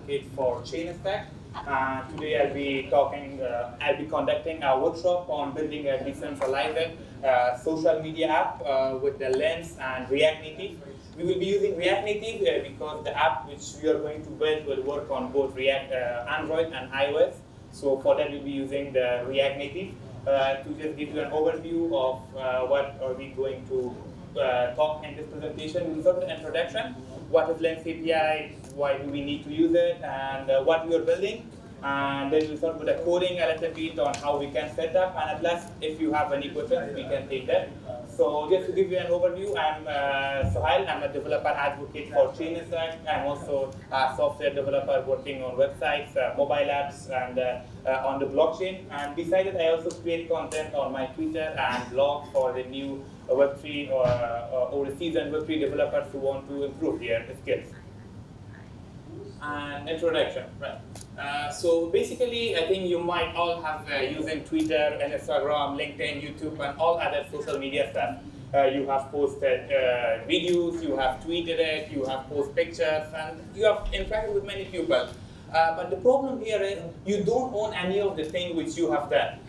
advocate for chain effect. Today I'll be conducting a workshop on building a decentralized social media app with the Lens and React Native. We will be using React Native because the app which we are going to build will work on both React, Android and iOS. So for that, we'll be using the React Native. To just give you an overview of what are we going to talk in this presentation, we'll start with an introduction. What is Lens API? Why do we need to use it? And what we are building. And then we'll start with the coding a little bit on how we can set up. And at last, if you have any questions, we can take that. So just to give you an overview, I'm Suhail. I'm a developer advocate for Chain Effect. I'm also a software developer working on websites, mobile apps, and on the blockchain. And besides it, I also create content on my Twitter and blog for the new Web3 or seasoned Web3 developers who want to improve their skills. And introduction, right? So basically, I think you might all have using Twitter and Instagram, LinkedIn, YouTube, and all other social media stuff. You have posted videos, you have tweeted it, you have posted pictures, and you have interacted with many people. But the problem here is you don't own any of the things which you have done.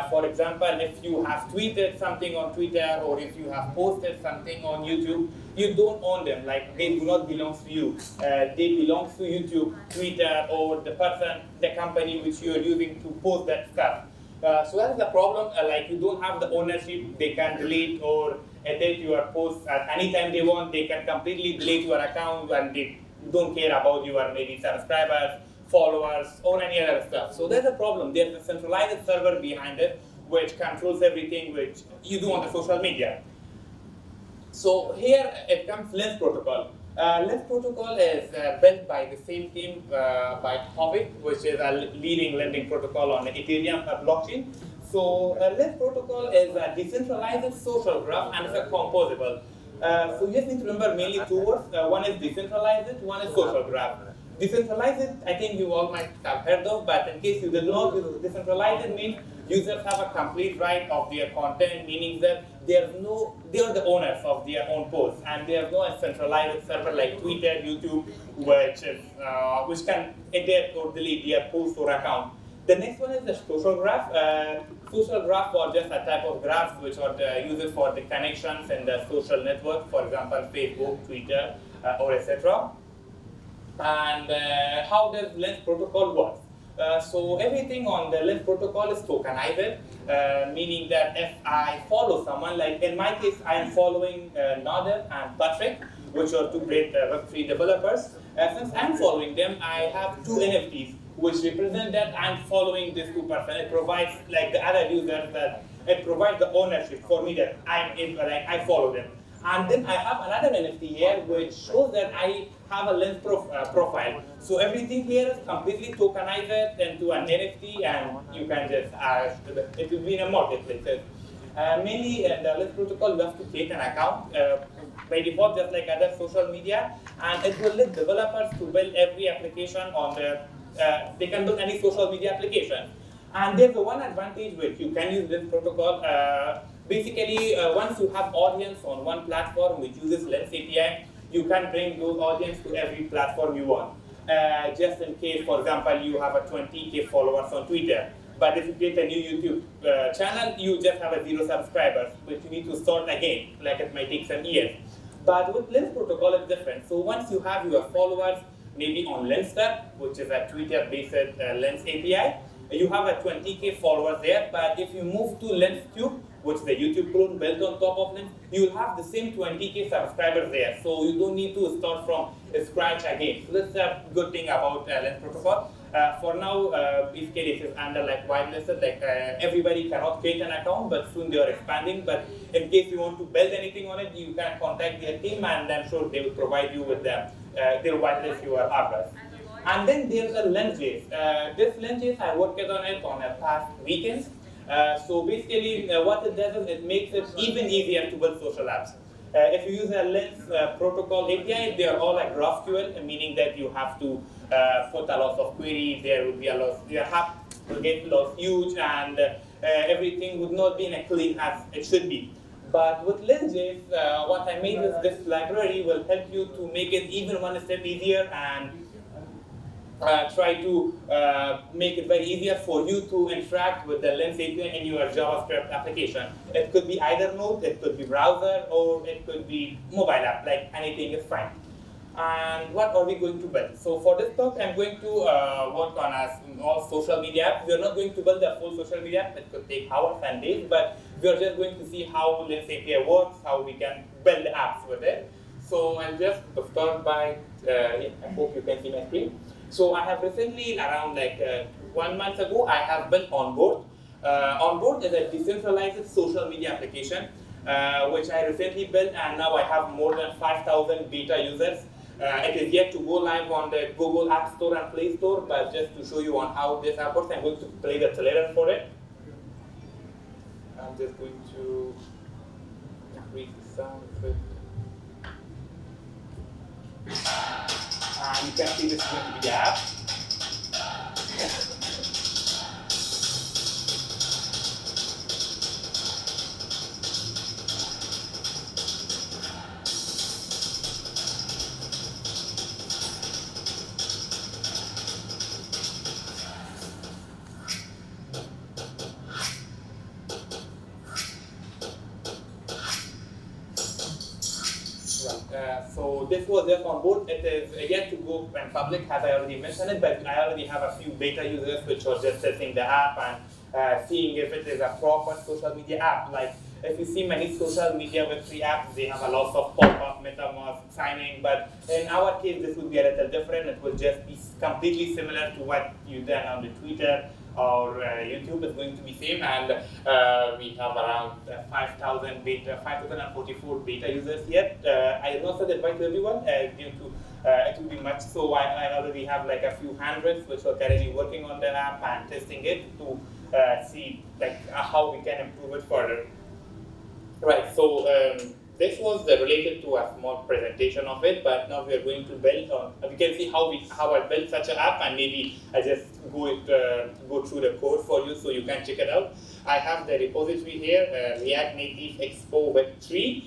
For example, if you have tweeted something on Twitter or if you have posted something on YouTube, you don't own them. Like, they do not belong to you. They belong to YouTube, Twitter, or the person, the company which you are using to post that stuff. So that is the problem. Like, you don't have the ownership. They can delete or edit your post at any time they want. They can completely delete your account and they don't care about your maybe subscribers, followers, or any other stuff. So there's a problem. There's a centralized server behind it which controls everything which you do on the social media. So here it comes Lens protocol. Lens protocol is built by the same team by Hobbit, which is a leading lending protocol on the Ethereum blockchain. So Lens protocol is a decentralized social graph and it's a composable. So you just need to remember mainly two words. One is decentralized, one is social graph. Decentralized, I think you all might have heard of, but in case you did not, decentralized means users have a complete right of their content, meaning that they are the owners of their own posts, and there's no centralized server like Twitter, YouTube, which can edit or delete their post or account. The next one is the social graph. Social graph are just a type of graphs which are used for the connections in the social network, for example, Facebook, Twitter, or etc. And how does Lens protocol work? So everything on the Lens protocol is tokenized, meaning that if I follow someone, like in my case, I am following Nader and Patrick, which are two great Web3 developers. Since I'm following them, I have two NFTs, which represent that I'm following these two persons. It provides, like the other users, that it provides the ownership for me that I follow them. And then I have another NFT here which shows that I have a Lens profile. So everything here is completely tokenized into an NFT, and you can just, it will be in a marketplace. Mainly in the Lens protocol, you have to create an account by default, just like other social media, and it will let developers to build every application on they can build any social media application. And there's one advantage which you can use this protocol. Basically, once you have audience on one platform which uses Lens API, you can bring those audience to every platform you want. Just in case, for example, you have a 20K followers on Twitter, but if you create a new YouTube channel, you just have 0 subscribers, which you need to start again, like it might take some years. But with Lens protocol, it's different. So once you have your followers, maybe on Lenster, which is a Twitter-based Lens API, you have a 20K followers there, but if you move to LensTube, which is the YouTube clone built on top of Lens, you will have the same 20K subscribers there. So you don't need to start from scratch again. So that's a good thing about Lens protocol. For now, basically it is under like whitelisted, like everybody cannot create an account, but soon they are expanding. But in case you want to build anything on it, you can contact their team, and I'm sure they will provide you with they'll whitelist your address. And then there's a Lens.js. This Lens.js, I worked on it on a past weekends. So basically, what it does is it makes it even easier to build social apps. If you use a Lens protocol API, they are all like GraphQL, meaning that you have to put a lot of queries. There will be a lot. Your app will get a lot huge, and everything would not be in a clean as it should be. But with Lens.js, what I made is this library will help you to make it even one step easier, and try to make it very easier for you to interact with the Lens API in your JavaScript application. It could be either Node, it could be browser, or it could be mobile app, like anything is fine. And what are we going to build? So for this talk, I'm going to work on all social media apps. We are not going to build a full social media app. It could take hours and days, but we are just going to see how Lens API works, how we can build apps with it. So I'll just start by, I hope you can see my screen. So I have recently, around 1 month ago, I have built Onboard. Onboard is a decentralized social media application, which I recently built, and now I have more than 5,000 beta users. It is yet to go live on the Google App Store and Play Store, but just to show you on how this app works, I'm going to play the trailer for it. I'm just going to increase the sound a bit. And you can see this is going to be the app. So this was just Onboard. It is yet to go in public, as I already mentioned it, but I already have a few beta users which are just testing the app and seeing if it is a proper social media app. Like if you see many social media Web3 apps, they have a lot of pop-up, MetaMask, signing, but in our case, this will be a little different. It will just be completely similar to what you done on the Twitter or YouTube is going to be same, and we have around 5,044 beta users yet. I have not said invite to everyone due to it will be much, so I already have like a few hundreds which are currently working on the app and testing it to see how we can improve it further. Right, so this was related to a small presentation of it, but now we are going to build on. We can see how I built such an app, and maybe I just go through the code for you so you can check it out. I have the repository here, React Native Expo Web3.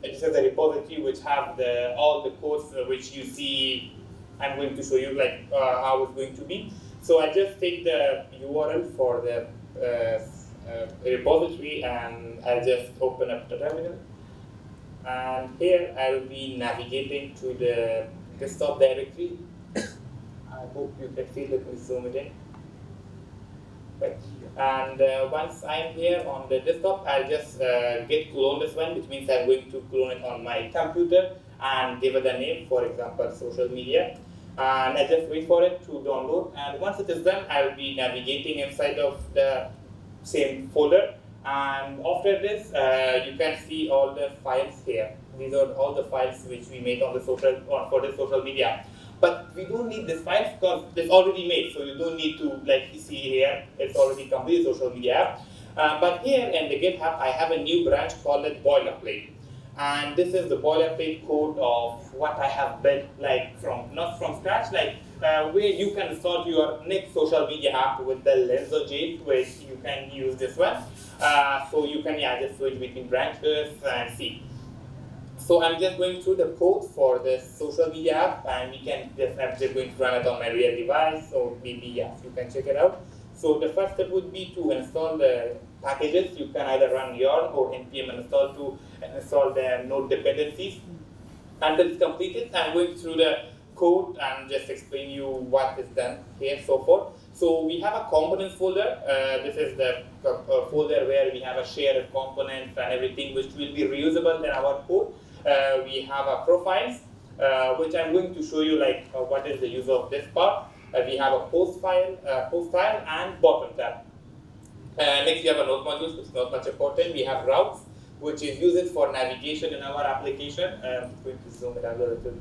This is the repository which have all the codes which you see. I'm going to show you how it's going to be. So I just take the URL for the repository, and I'll just open up the terminal. And here I will be navigating to the desktop directory. I hope you can see. Let me zoom it in. Right. And once I'm here on the desktop, I'll just get clone this one, which means I'm going to clone it on my computer and give it a name, for example, social media. And I just wait for it to download. And once it is done, I'll be navigating inside of the same folder. And after this, you can see all the files here. These are all the files which we made on the for the social media. But we don't need this files because it's already made, so you don't need to see here. It's already complete social media app. But here in the GitHub, I have a new branch called it boilerplate. And this is the boilerplate code of what I have built, not from scratch, where you can start your next social media app with the Lens.js, which you can use this one. So you can just switch between branches and see. So I'm just going through the code for this social media app, and I'm just going to run it on my real device, or maybe you can check it out. So the first step would be to install the packages. You can either run yarn or npm install to install the node dependencies. Until it's completed, I'm going through the code and just explain you what is done here so forth. So we have a components folder. This is the folder where we have a shared components and everything which will be reusable in our code. We have a profiles, which I'm going to show you what is the use of this part. We have a post file, and bottom tab. Next we have a node modules, which is not much important. We have routes, which is used for navigation in our application. I'm going to zoom it out a little bit.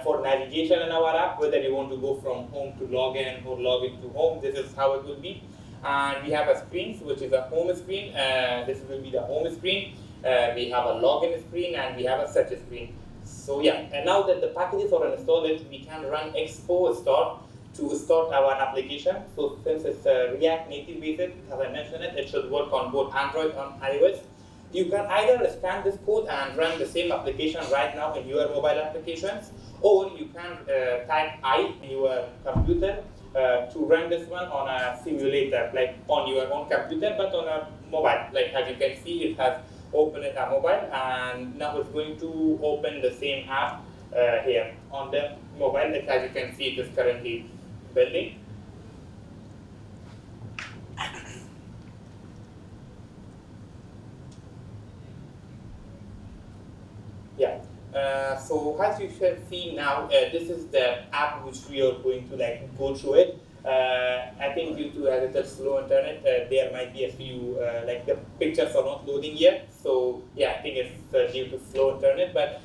For navigation in our app, whether you want to go from home to login or login to home, this is how it will be. And we have a screen, which is a home screen. This will be the home screen. We have a login screen, and we have a search screen. So and now that the packages are installed, we can run expo start to start our application. So since it's React Native based, as I mentioned it should work on both Android and iOS. You can either scan this code and run the same application right now in your mobile applications, or you can type I in your computer to run this one on a simulator, like on your own computer, but on a mobile. Like as you can see, it has opened it a mobile, and now it's going to open the same app here on the mobile. Like as you can see, it is currently building. Yeah. So as you shall see now, this is the app which we are going to like go through it. I think due to a little slow internet, there might be a few like the pictures are not loading yet. So yeah, I think it's due to slow internet. But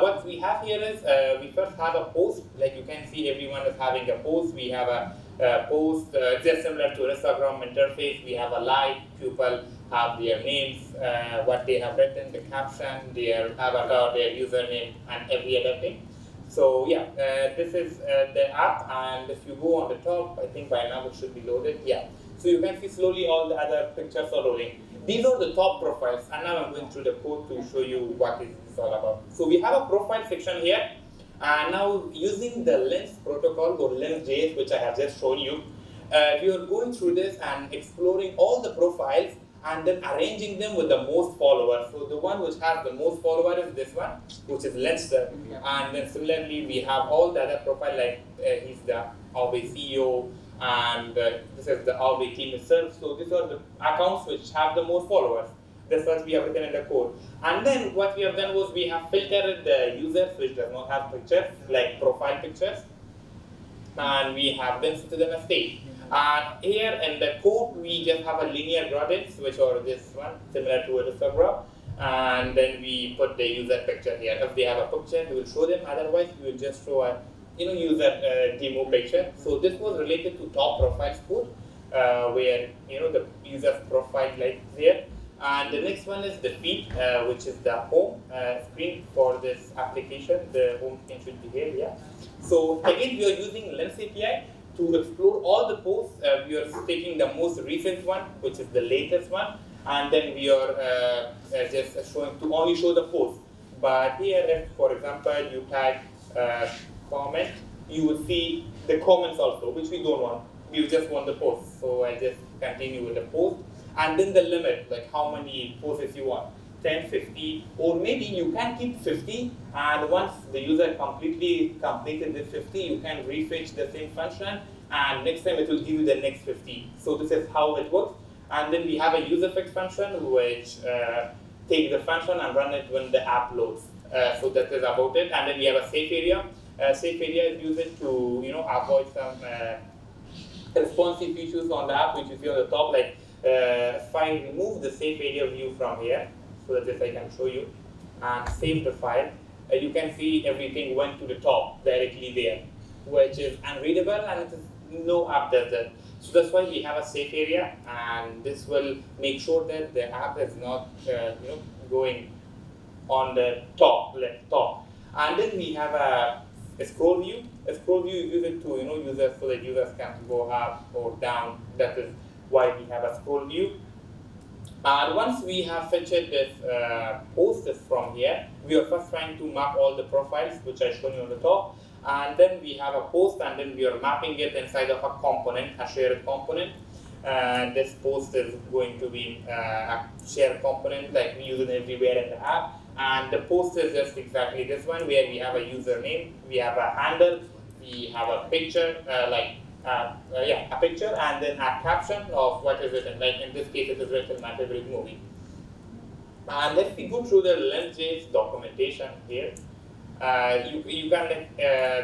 what we have here is we first have a post. Like you can see, everyone is having a post. We have a post just similar to Instagram interface. We have a live. People have their names, what they have written, the caption, their avatar, their username, and every other thing. So yeah, this is the app, and if you go on the top, I think by now it should be loaded. Yeah. So you can see slowly all the other pictures are loading. These are the top profiles, and now I'm going through the code to show you what is this all about. So we have a profile section here, and now using the Lens protocol or Lens.js, which I have just shown you, we are going through this and exploring all the profiles and then arranging them with the most followers. So the one which has the most followers is this one, which is Lester. And then similarly, we have all the other profile, like he's the Always CEO, and this is the Always team itself. So these are the accounts which have the most followers. That's what we have written in the code. And then what we have done was we have filtered the users which does not have pictures, like profile pictures, and we have then set them as state. And here in the code, we just have a linear gradients, which are this one, similar to a histogram. And then we put the user picture here. If they have a picture, we will show them. Otherwise, we will just show a user demo picture. So this was related to top profiles code, where the user's profile like there. And the next one is the feed, which is the home screen for this application. The home screen should be here, yeah. So again, we are using Lens API to explore all the posts. We are taking the most recent one, which is the latest one, and then we are just showing to only show the post. But here, if for example you type comment, you will see the comments also, which we don't want. We just want the post. So I just continue with the post, and then the limit, like how many posts you want. 10, 50, or maybe you can keep 50, and once the user completed the 50, you can refetch the same function, and next time it will give you the next 50. So this is how it works. And then we have a user fix function, which take the function and run it when the app loads. So that is about it. And then we have a safe area. Safe area is used to avoid some responsive issues on the app, which you see on the top. Like if I remove the safe area view from here, so that this I can show you, and save the file, you can see everything went to the top directly there, which is unreadable, and it is, no app does that. So that's why we have a safe area, and this will make sure that the app is not going on the top, left top. And then we have a scroll view. A scroll view is used to users, so that users can go up or down. That is why we have a scroll view. And once we have fetched this post from here, we are first trying to map all the profiles, which I showed you on the top. And then we have a post, and then we are mapping it inside of a component, a shared component. And this post is going to be a shared component, like we use it everywhere in the app. And the post is just exactly this one, where we have a username, we have a handle, we have a picture, a picture, and then a caption of what is written. Like in this case, it is written "My favorite movie." And if we go through the Lens.js documentation here, you can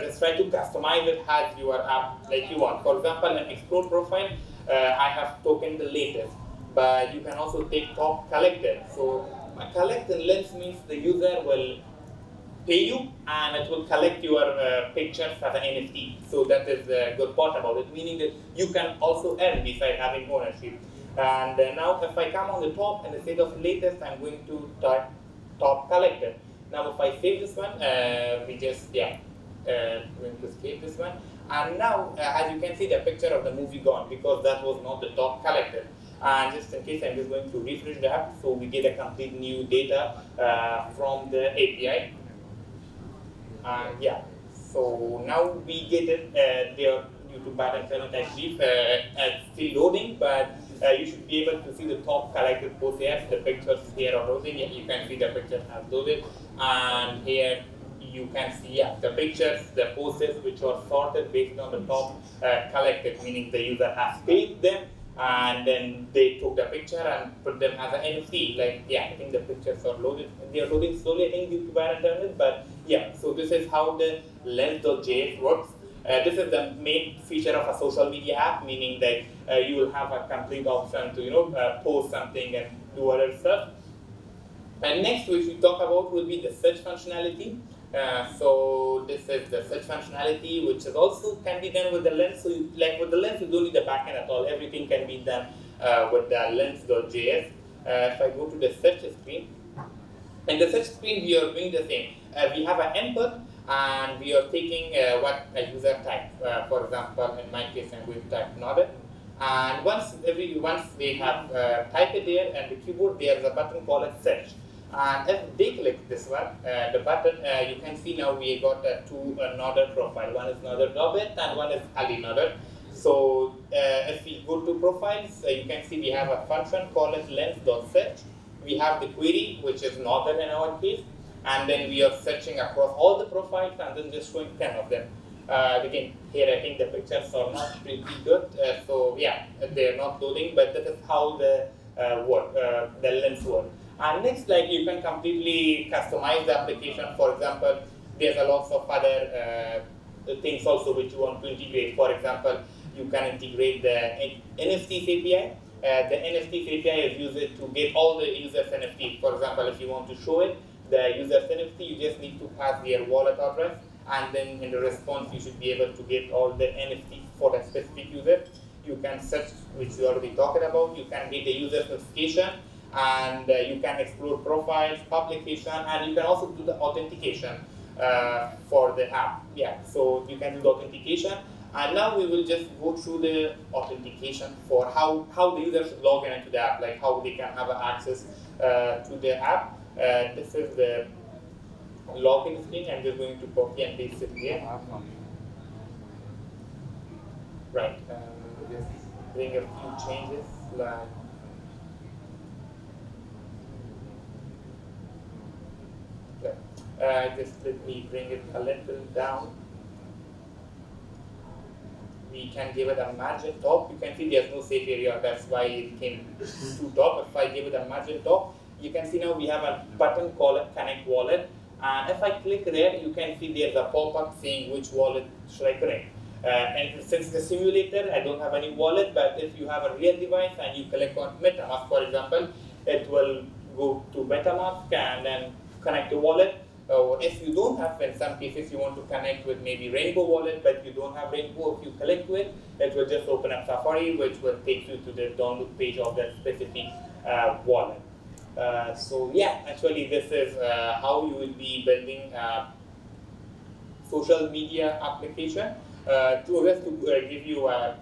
just try to customize it as your app like you want. For example, in Explore profile, I have taken the latest, but you can also take top collected. So collect in Lens means the user will pay you, and it will collect your pictures as an NFT. So that is the good part about it, meaning that you can also earn besides having ownership. And now if I come on the top, and instead of latest, I'm going to type top collected. Now if I save this one, we just, going to escape this one. And now, as you can see, the picture of the movie gone, because that was not the top collected. And just in case, I'm just going to refresh the app, so we get a complete new data from the API. So now we get it. They are due to bad internet, I believe, still loading, but you should be able to see the top collected posts here. The pictures here are loading. Yeah, you can see the pictures have loaded, and here you can see the pictures, the posts which are sorted based on the top collected, meaning the user has paid them and then they took the picture and put them as an NFT. Like, I think the pictures are loaded. They are loading slowly, I think, due to bad internet. But so this is how the lens.js works. This is the main feature of a social media app, meaning that you will have a complete option to post something and do other stuff. And next, which we talk about, will be the search functionality. So this is the search functionality, which is also can be done with the lens. So with the lens, you don't need the backend at all. Everything can be done with the lens.js. If I go to the search screen, in the search screen, we are doing the same. We have an input, and we are taking what a user type. For example, in my case, I'm going to type nodded. And once they have typed it there, and the keyboard, there's a button called search. And if they click this one, the button, you can see now we got two Nodder profile. One is Nodder Dobit and one is Ali Nodder. So if we go to profiles, you can see we have a function called lens.search. We have the query, which is Nodder in our case, and then we are searching across all the profiles and then just showing 10 of them. Again, here I think the pictures are not pretty good, so they are not loading, but that is how the lens works. And next, you can completely customize the application. For example, there's a lot of other things also which you want to integrate. For example, you can integrate the NFTs API. The NFTs API is used to get all the users' NFT. For example, if you want to show it, the user's NFT, you just need to pass their wallet address, and then in the response, you should be able to get all the NFTs for a specific user. You can search, which we already talked about. You can get the user notification, and you can explore profiles, publication, and you can also do the authentication for the app. So you can do the authentication, and now we will just go through the authentication for how the users log in into the app, like how they can have access to the app. This is the login screen. I'm just going to copy and paste it here. Right. Just bring a few changes. Just let me bring it a little down. We can give it a margin top. You can see there's no safe area, that's why it came to top. If I give it a margin top, you can see now we have a button called Connect Wallet. And if I click there, you can see there's a pop-up saying which wallet should I connect. And since it's a simulator, I don't have any wallet, but if you have a real device and you click on MetaMask, for example, it will go to MetaMask and then connect the wallet. If you don't have, in some cases, you want to connect with maybe Rainbow Wallet, but you don't have Rainbow, if you click with it will just open up Safari, which will take you to the download page of that specific wallet. Actually, this is how you will be building a social media application. Just to give you an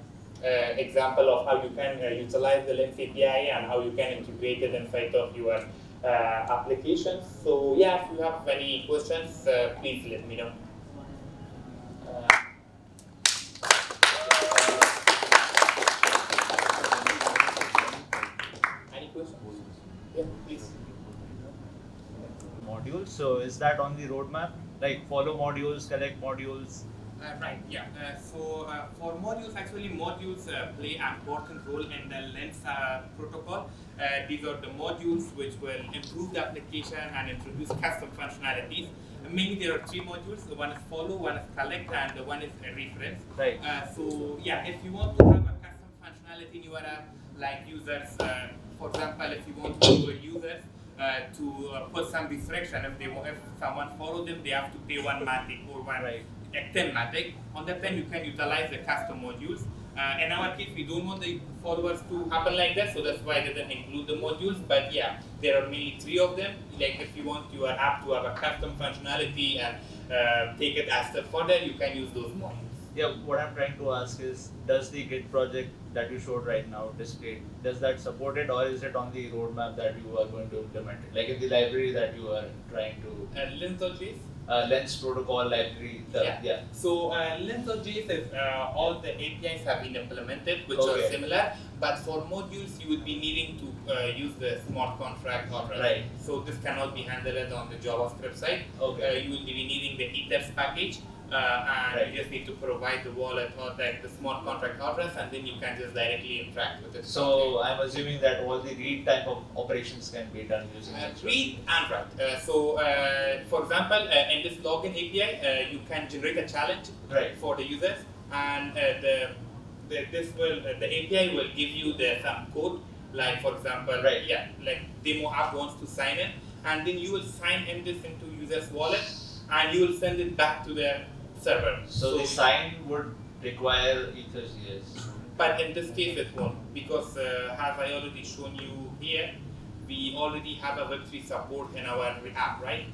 example of how you can utilize the Lens API and how you can integrate it inside of your applications. So if you have any questions, please let me know. Any questions? Yeah, please. Modules. So is that on the roadmap? Like follow modules, collect modules? Right, So for modules, actually modules play an important role in the Lens protocol. These are the modules which will improve the application and introduce custom functionalities. Mainly there are three modules. One is follow, one is collect, and one is reference. Right. If you want to have a custom functionality in your app, like users, for example, if you want your users to put some restriction, if someone follow them, they have to pay one matic or one. Right. 10 matic. On that time, you can utilize the custom modules. In our case, we don't want the followers to happen like that, so that's why they didn't include the modules. But there are mainly three of them. Like if you want your app to have a custom functionality and take it a step further, you can use those modules. Yeah, what I'm trying to ask is, does the Git project that you showed right now, Display, does that support it, or is it on the roadmap that you are going to implement it? Like in the library that you are trying to... Lens.js? Lens protocol library. So Lens.js is all the APIs have been implemented, which are similar. But for modules, you would be needing to use the smart contract order. Right. So this cannot be handled on the JavaScript side. You will be needing the ethers package. And you just need to provide the wallet or the smart contract address, and then you can just directly interact with it. So I'm assuming that all the read type of operations can be done using read and write. For example, in this login API, you can generate a challenge for the users, and the API will give you some code. Like for example, like demo app wants to sign in, and then you will sign in this into user's wallet, and you will send it back to the server. So the sign would require Ethers, yes. But in this case it won't, because as I already shown you here, we already have a Web3 support in our app, right?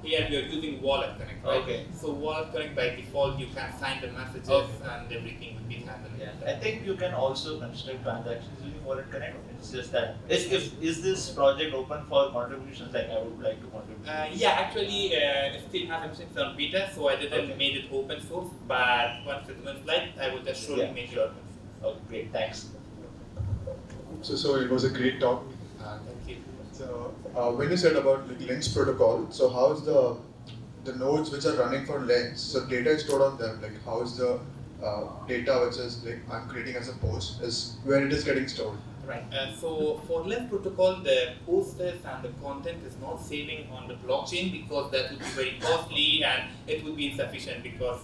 Here we are using Wallet Connect, right? So Wallet Connect by default, you can sign the messages and everything will be handled. I think you can also construct transactions using Wallet Connect. It's just that is this project open for contributions? Like I would like to contribute. Actually, it still hasn't been on beta, so I didn't made it open source. But once it went live, I will just surely make it open. Okay, great, thanks. So it was a great talk. Thank you. So when you said about like Lens protocol, so how is the nodes which are running for Lens? So data is stored on them. Like how is the data which is like I'm creating as a post is where it is getting stored? Right. So for Lens protocol, the posters and the content is not saving on the blockchain because that would be very costly and it would be insufficient because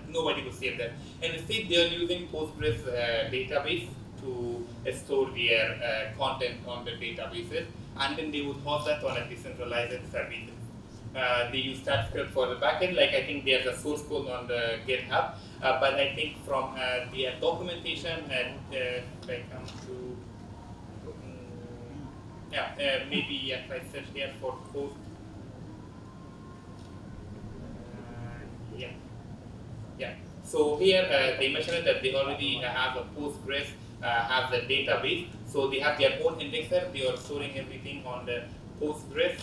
nobody will save that. And instead, they are using Postgres database to store their content on the databases, and then they would host that on a decentralized service. They use TypeScript for the backend. Like I think there's a source code on the GitHub, but I think from the documentation like maybe if I search here for post, So here they mentioned that they already have a Postgres, have the database. So they have their own indexer. They are storing everything on the Postgres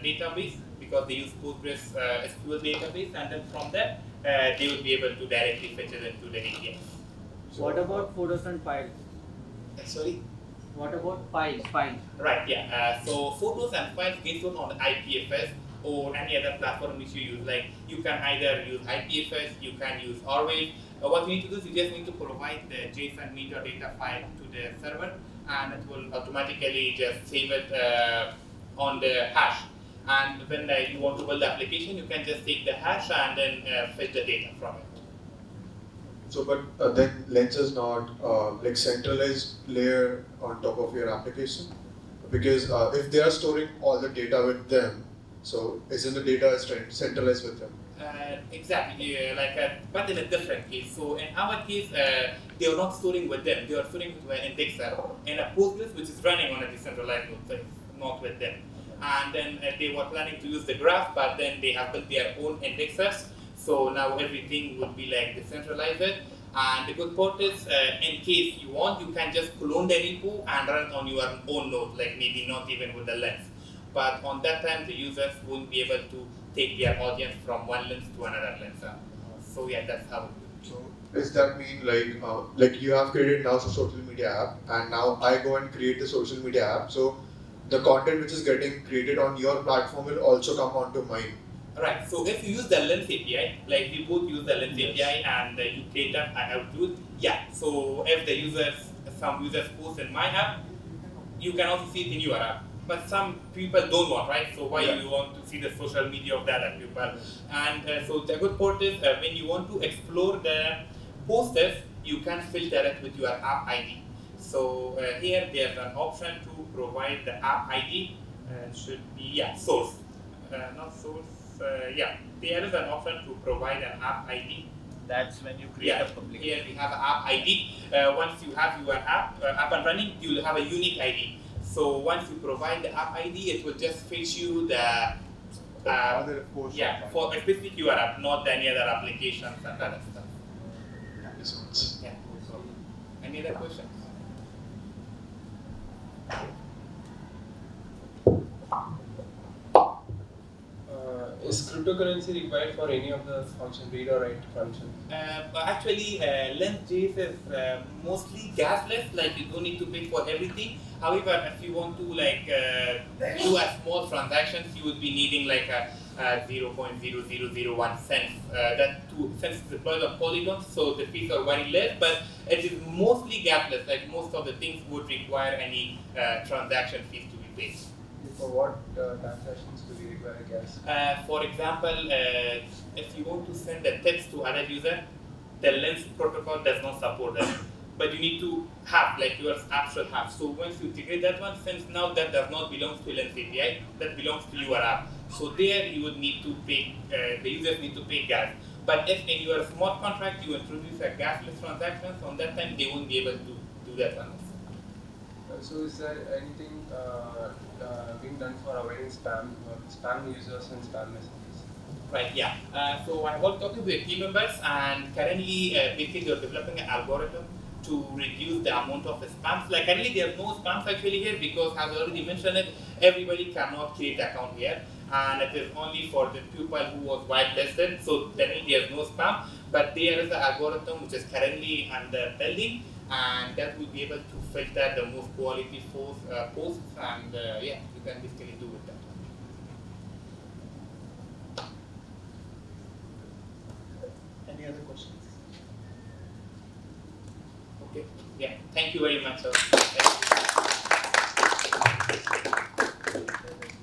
database because they use Postgres SQL database, and then from there they will be able to directly fetch it into the API. So what about photos and files? Sorry? What about files? Right, so photos and files based on the IPFS or any other platform which you use. Like you can either use IPFS, you can use Arwave. What you need to do is you just need to provide the JSON metadata file to the server, and it will automatically just save it on the hash. And when you want to build the application, you can just take the hash and then fetch the data from it. So, but then Lens is not like centralized layer on top of your application, because if they are storing all the data with them, so isn't the data centralized with them? Exactly, but in a different case. So in our case, they are not storing with them. They are storing with an indexer in a Postgres which is running on a decentralized node, so it's not with them. And then they were planning to use the graph, but then they have built their own indexers. So now everything would be like decentralized. And the good part is, in case you want, you can just clone the repo and run it on your own node, like maybe not even with the Lens. But on that time, the users won't be able to take their audience from one Lens to another Lens. So yeah, that's how. So does that mean like you have created now a social media app, and now I go and create the social media app. So the content which is getting created on your platform will also come onto mine. Right. So if you use the Lens API, like we both use the Lens API and you create an output, so if some users post in my app, you can also see it in your app. But some people don't want, right? So why you want to see the social media of the other people? And so the good part is when you want to explore the posters, you can filter it with your app ID. So here there's an option to provide the app ID. Should be source, not source. There is an option to provide an app ID. That's when you create a public. Here we have an app ID. Once you have your app up and running, you will have a unique ID. So once you provide the app ID, it will just fetch you the for specific your app, not any other applications and other stuff. Thank you so much. Yeah. So, any other questions? Is cryptocurrency required for any of the function, read or write function? Actually, Lens.js is mostly gasless, like you don't need to pay for everything. However, if you want to do a small transactions, you would be needing like a 0.0001 cents. Since it's deployed on Polygon, so the fees are very less, but it is mostly gasless. Like most of the things would require any transaction fees to be paid. For what transactions do we require gas? For example, if you want to send a text to other user, the Lens protocol does not support that. But you need to have, like your app should have. So once you integrate that one, since now that does not belong to Lens API, that belongs to your app. So there you would need to pay, the users need to pay gas. But if in your smart contract you introduce a gasless transaction, on that time they won't be able to do that one. So is there anything being done for avoiding spam users and spam messages? Right, yeah. So I was talking to the team members, and currently basically they're developing an algorithm to reduce the amount of spams. Like currently there's no spams actually here because as I already mentioned it, everybody cannot create an account here. And it is only for the people who was whitelisted, so currently there's no spam. But there is an algorithm which is currently under building, and that will be able to filter the most quality posts, and yeah, you can basically do with that. Any other questions? Okay, yeah, thank you very much. Sir.